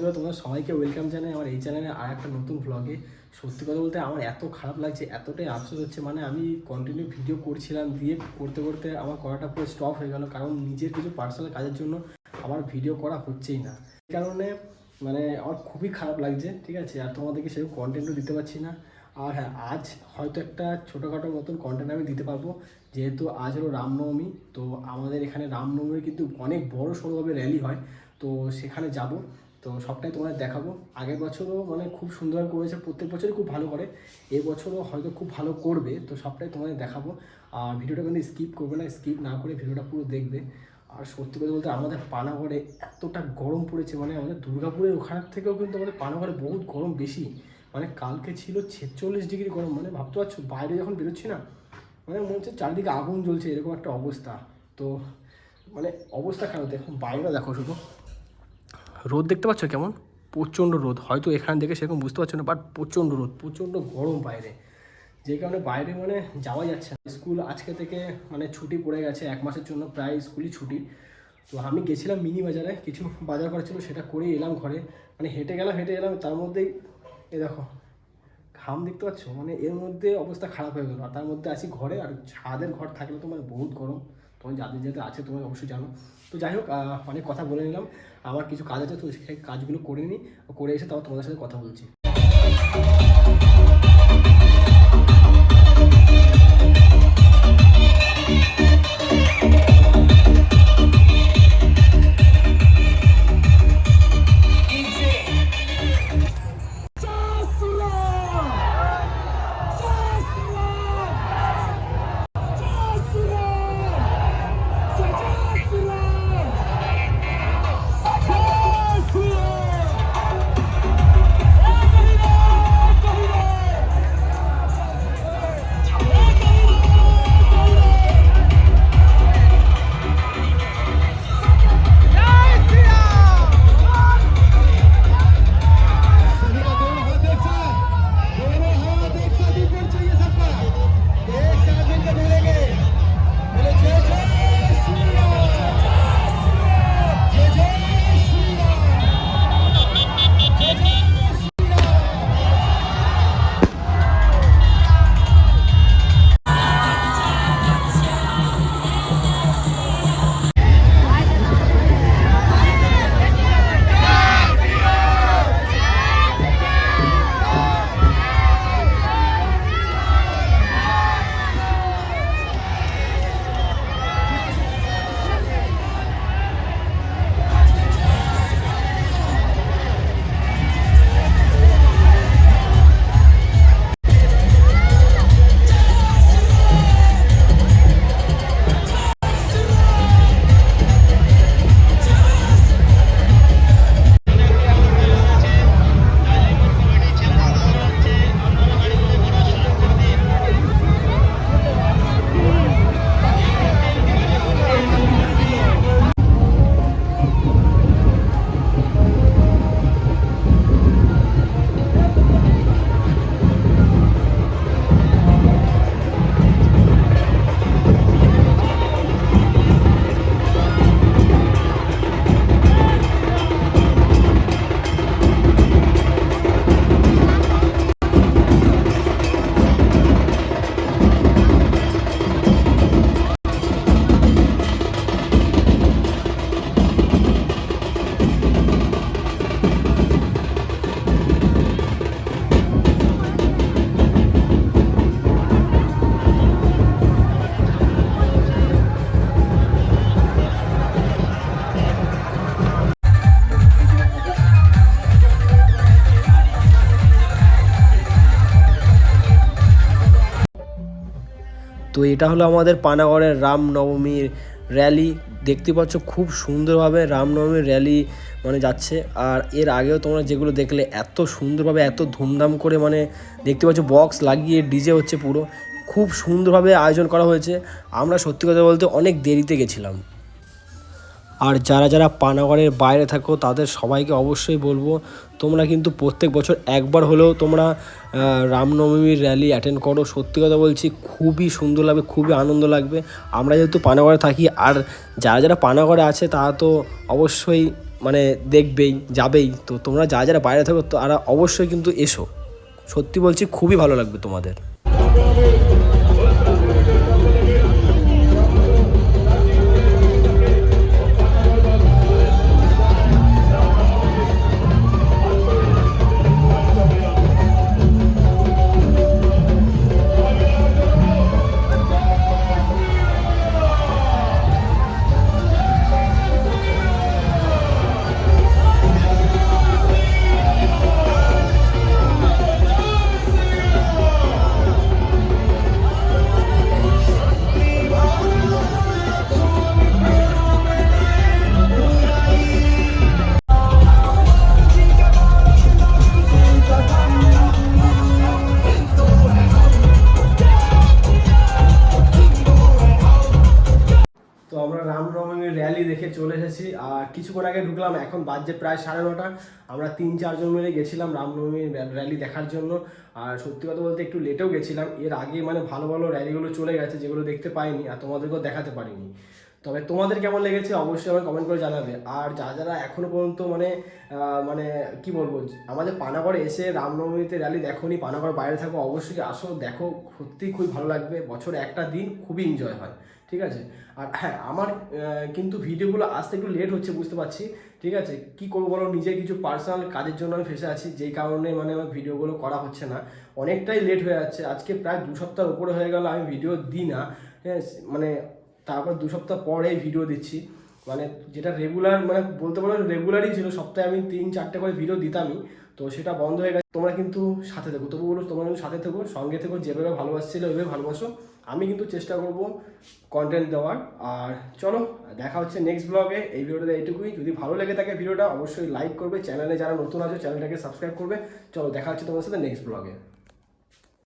বন্ধুরা, তোমাদের সবাইকে ওয়েলকাম জানাই আমার এই চ্যানেলে আর একটা নতুন ব্লগে। সত্যি কথা বলতে আমার এত খারাপ লাগছে, এতটাই আফসোস হচ্ছে, মানে আমি কন্টিনিউ ভিডিও করছিলাম, দিয়ে করতে করতে আমার করাটা পুরো স্টপ হয়ে গেল, কারণ নিজের কিছু পার্সোনাল কাজের জন্য আমার ভিডিও করা হচ্ছেই না। এই কারণে মানে আমার খুবই খারাপ লাগছে, ঠিক আছে। আর তোমাদেরকে সেরকম কন্টেন্টও দিতে পারছি না। আর হ্যাঁ, আজ হয়তো একটা ছোটোখাটো মতন কন্টেন্ট আমি দিতে পারবো, যেহেতু আজ হলো রামনবমী। তো আমাদের এখানে রামনবমীর কিন্তু অনেক বড় সড়োভাবে র্যালি হয়, তো সেখানে যাব। তো সবটাই তোমাদের দেখাবো। আগের বছরও মানে খুব সুন্দর করেছে, প্রত্যেক বছরই খুব ভালো করে, এবছরও হয়তো খুব ভালো করবে। তো সবটাই তোমাদের দেখাবো। আর ভিডিওটা কিন্তু স্কিপ করবে না, স্কিপ না করে ভিডিওটা পুরো দেখবে। আর সত্যি কথা বলতে আমাদের পানাগড়ে এতটা গরম পড়েছে, মানে আমাদের দুর্গাপুরের ওখানের থেকেও কিন্তু আমাদের পানাগড়ে বহুত গরম বেশি। মানে কালকে ছিল 46 ডিগ্রি গরম, মানে ভাবতে পারছো বাইরে যখন বেরোচ্ছি না, মানে মনে হচ্ছে চারিদিকে আগুন জ্বলছে, এরকম একটা অবস্থা। তো মানে অবস্থা খারাপ। দেখো বাইরে, দেখো শুধু রোদ দেখতে পাচ্ছ কেমন, প্রচণ্ড রোদ। হয়তো এখান থেকে সেরকম বুঝতে পারছো না, বাট প্রচণ্ড রোদ, প্রচণ্ড গরম বাইরে, যে কারণে বাইরে মানে যাওয়া যাচ্ছে না। স্কুল আজকে থেকে মানে ছুটি পড়ে গেছে, 1 মাসের জন্য প্রায় স্কুলই ছুটি। তো আমি গেছিলাম মিনি বাজারে, কিছু বাজার করা ছিল, সেটা করে এলাম ঘরে। মানে হেঁটে গেলাম, তার মধ্যেই এ দেখো ঘাম দেখতে পাচ্ছ, মানে এর মধ্যে অবস্থা খারাপ হয়ে গেলো। আর তার মধ্যে আছি ঘরে, আর ছাদের ঘর থাকলে তো মানে বহুত গরম। তোমার যাদের যাদের আছে তোমার অবশ্যই জানো। তো যাই হোক, অনেক কথা বলে নিলাম। আমার কিছু কাজ আছে, তো সেই কাজগুলো করে নিই, করে এসে তারপর তোমাদের সাথে কথা বলছি। তো এটা হলো আমাদের পানাগড়ের রামনবমীর র্যালি। দেখতে পাচ্ছ খুব সুন্দরভাবে রামনবমীর র্যালি মানে যাচ্ছে। আর এর আগেও তোমরা যেগুলো দেখলে এত সুন্দরভাবে, এত ধুমধাম করে, মানে দেখতে পাচ্ছ বক্স লাগিয়ে ডিজে হচ্ছে, পুরো খুব সুন্দরভাবে আয়োজন করা হয়েছে। আমরা সত্যি কথা বলতে অনেক দেরিতে গেছিলাম। আর যারা যারা পানাগড়ের বাইরে থাকো তাদের সবাইকে অবশ্যই বলবো, তোমরা কিন্তু প্রত্যেক বছর একবার হলেও তোমরা রামনবমীর র্যালি অ্যাটেন্ড করো। সত্যি কথা বলছি, খুবই সুন্দর লাগবে, খুবই আনন্দ লাগবে। আমরা যেহেতু পানাগড়ে থাকি, আর যারা যারা পানাগড়ে আছে তারা তো অবশ্যই মানে দেখবেই যাবেই। তো তোমরা যারা বাইরে থাকো তারা অবশ্যই কিন্তু এসো, সত্যি বলছি খুবই ভালো লাগবে তোমাদের। তো আমরা রামনবমীর র্যালি দেখে চলে এসেছি, আর কিছুক্ষণ আগে ঢুকলাম, এখন বাজে প্রায় 9:30। আমরা 3-4 জন মিলে গেছিলাম রামনবমীর র্যালি দেখার জন্য। আর সত্যি কথা বলতে একটু লেটেও গেছিলাম, এর আগে মানে ভালো ভালো র্যালিগুলো চলে গেছে যেগুলো দেখতে পাইনি আর তোমাদেরকেও দেখাতে পারিনি। তবে তোমাদের কেমন লেগেছে অবশ্যই আমাকে কমেন্ট করে জানাবে। আর যারা এখনও পর্যন্ত মানে কি বলবো, আমাদের পানাগড়ে এসে রামনবমীতে র্যালি দেখোনি, পানাগড় বাইরে থাকো, অবশ্যই আসো, দেখো, সত্যিই খুবই ভালো লাগবে। বছরে একটা দিন খুবই এনজয় হয়, ঠিক আছে। আর হ্যাঁ, আমার কিন্তু ভিডিওগুলো আসতে একটু লেট হচ্ছে, বুঝতে পারছি, ঠিক আছে। কি করবো বলো, নিজের কিছু পার্সোনাল কাজের জন্য আমি ফেসে আছি, যেই কারণে মানে আমার ভিডিওগুলো করা হচ্ছে না, অনেকটাই লেট হয়ে যাচ্ছে। আজকে প্রায় 2 সপ্তাহের উপরে হয়ে গেল আমি ভিডিও দিই না, হ্যাঁ, মানে তারপর 2 সপ্তাহ পরে ভিডিও দিচ্ছি। মানে যেটা রেগুলার, মানে বলতে পারো রেগুলারই ছিল, সপ্তাহে আমি 3-4টে করে ভিডিও দিতামই, তো সেটা বন্ধ হয়ে গেছে। তোমরা কিন্তু সাথে থেকো, তবু বলো তোমরা কিন্তু সাথে থেকো, সঙ্গে থেকো, যেভাবে ভালোবাসছিলে ওইভাবে ভালোবাসো। আমি কিন্তু চেষ্টা করব কন্টেন্ট দেওয়ার। আর চলো, দেখা হচ্ছে নেক্সট ব্লগে। এই ভিডিওটা এইটুকুই। যদি ভালো লেগে থাকে ভিডিওটা অবশ্যই লাইক করবে, চ্যানেলে যারা নতুন আছে চ্যানেলটাকে সাবস্ক্রাইব করবে। চলো, দেখা হচ্ছে তোমার সাথে নেক্সট ব্লগে।